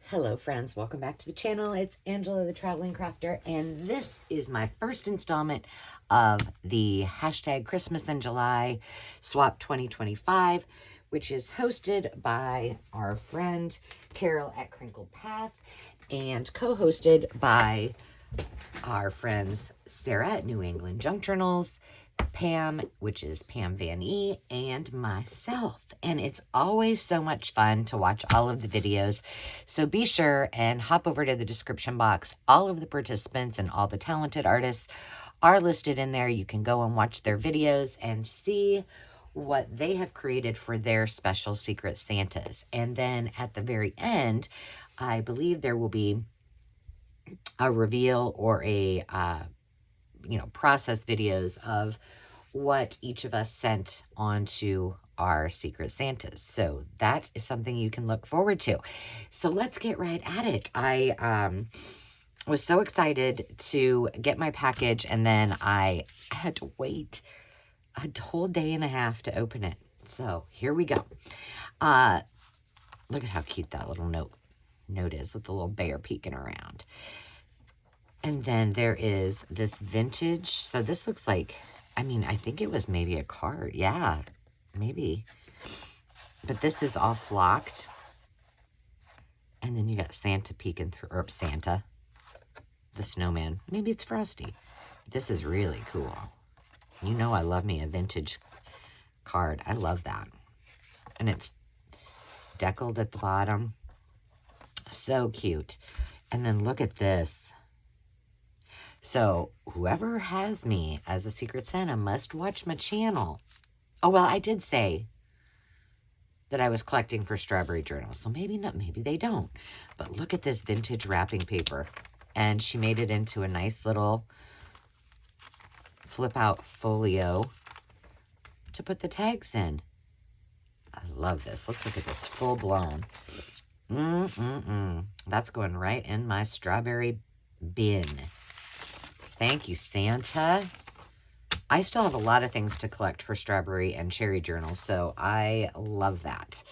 Hello friends, welcome back to the channel. It's Angela the Traveling Crafter, and this is my first installment of the hashtag Christmas in July Swap 2025, which is hosted by our friend Carol at Crinkle Path and co-hosted by our friends Sarah at New England Junk Journals, Pam, which is Pam Van E, and myself. And it's always so much fun to watch all of the videos. So be sure and hop over to the description box. All of the participants and all the talented artists are listed in there. You can go and watch their videos and see what they have created for their special Secret Santas. And then at the very end, I believe there will be a reveal or a process videos of what each of us sent onto our Secret Santas. So that is something you can look forward to. So let's get right at it. I was so excited to get my package, and then I had to wait a whole day and a half to open it. So here we go. Look at how cute that little note is with the little bear peeking around. And then there is this vintage. So this looks like, I think it was maybe a card. Yeah, maybe. But this is all flocked. And then you got Santa peeking through, or Santa, the snowman. Maybe it's Frosty. This is really cool. You know I love me a vintage card. I love that. And it's deckled at the bottom. So cute. And then look at this. So whoever has me as a Secret Santa must watch my channel. Oh, well, I did say that I was collecting for strawberry journals. So maybe not, maybe they don't. But look at this vintage wrapping paper. And she made it into a nice little flip out folio to put the tags in. I love this. Let's look at this full blown. That's going right in my strawberry bin. Thank you, Santa. I still have a lot of things to collect for strawberry and cherry journals, so I love that.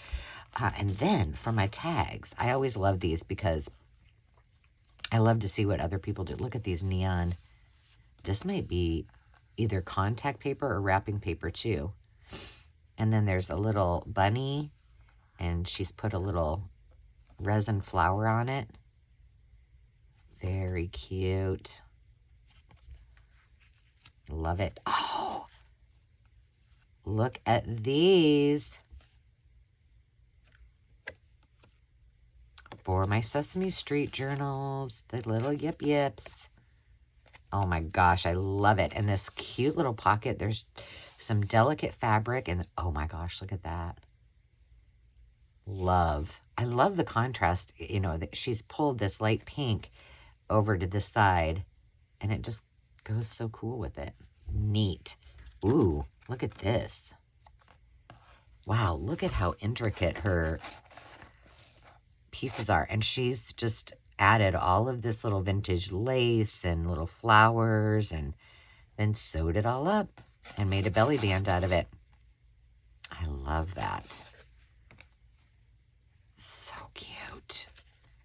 And then for my tags, I always love these because I love to see what other people do. Look at these neon. This might be either contact paper or wrapping paper too. And then there's a little bunny, and she's put a little resin flower on it. Very cute. Love it. Oh, look at these. For my Sesame Street journals, the little yip yips. Oh my gosh, I love it. And this cute little pocket, there's some delicate fabric, and oh my gosh, look at that. Love. I love the contrast, that she's pulled this light pink over to this side, and it just goes so cool with it. Neat. Ooh, look at this. Wow, look at how intricate her pieces are. And she's just added all of this little vintage lace and little flowers, and then sewed it all up and made a belly band out of it. I love that. So cute.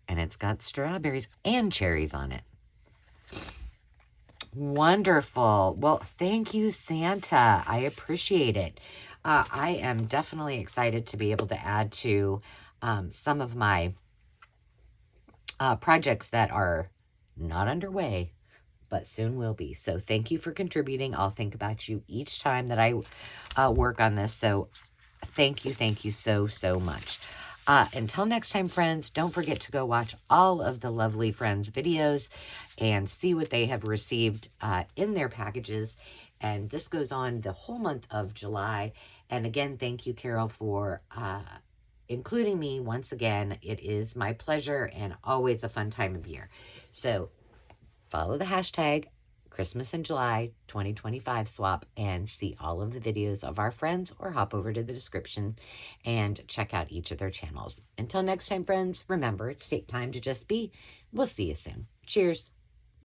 And it's got strawberries and cherries on it. Wonderful. Well, thank you, Santa. I appreciate it. I am definitely excited to be able to add to some of my projects that are not underway, but soon will be. So thank you for contributing. I'll think about you each time that I work on this. So thank you so, so much. Until next time, friends, don't forget to go watch all of the lovely friends' videos and see what they have received in their packages. And this goes on the whole month of July. And again, thank you, Carol, for including me once again. It is my pleasure and always a fun time of year. So follow the hashtag Christmas in July 2025 swap and see all of the videos of our friends, or hop over to the description and check out each of their channels. Until next time, friends, remember to take time to just be. We'll see you soon. Cheers.